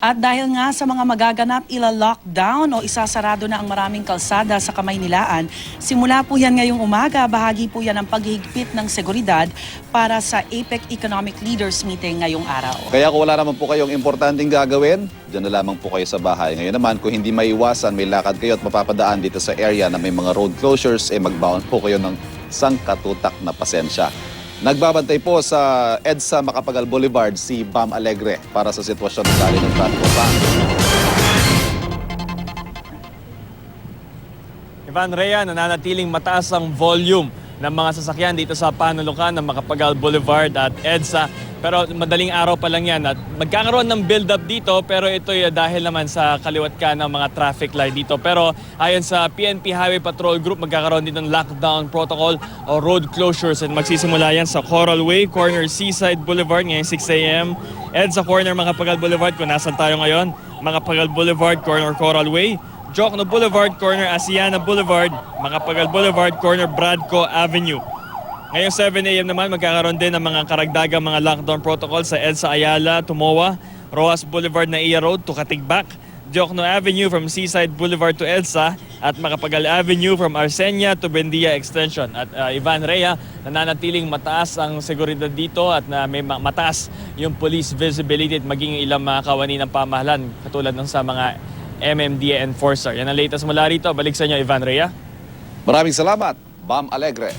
At dahil nga sa mga magaganap ila-lockdown o isasarado na ang maraming kalsada sa Kamaynilaan, simula po yan ngayong umaga, bahagi po yan ng paghigpit ng seguridad para sa APEC Economic Leaders Meeting ngayong araw. Kaya kung wala naman po kayong importanteng gagawin, dyan na lamang po kayo sa bahay. Ngayon naman, kung hindi maiwasan, may lakad kayo at mapapadaan dito sa area na may mga road closures, magbaon po kayo ng sangkatutak na pasensya. Nagbabantay po sa EDSA Macapagal Boulevard si Bam Alegre para sa sitwasyon ng dali ng traffic. Ivan Rhea, nananatiling mataas ang volume ng mga sasakyan dito sa panulukan ng Macapagal Boulevard at EDSA. Pero madaling araw pa lang yan at magkakaroon ng build-up dito, pero ito'y dahil naman sa kaliwat ka ng mga traffic light dito. Pero ayon sa PNP Highway Patrol Group, magkakaroon din ng lockdown protocol o road closures. And magsisimula yan sa Coral Way, corner Seaside Boulevard ngayong 6 a.m. EDSA corner Macapagal Boulevard, kung nasan tayo ngayon, Macapagal Boulevard, corner Coral Way, Jokno Boulevard, corner Asiana Boulevard, Macapagal Boulevard, corner Bradco Avenue. Ngayong 7 a.m. naman, magkakaroon din ng mga karagdagang mga lockdown protocol sa EDSA Ayala, Tumoa, Rojas Boulevard na Iya Road to Katigbak, Jokno Avenue from Seaside Boulevard to EDSA, at Macapagal Avenue from Arsenia to Buendia Extension. At Ivan Rhea, nananatiling mataas ang seguridad dito at may mataas yung police visibility at maging ilang mga kawani ng pamahalan katulad ng sa mga MMDA enforcer. Yan ang latest mula rito. Balik sa inyo, Ivan Rhea. Maraming salamat, Bam Alegre.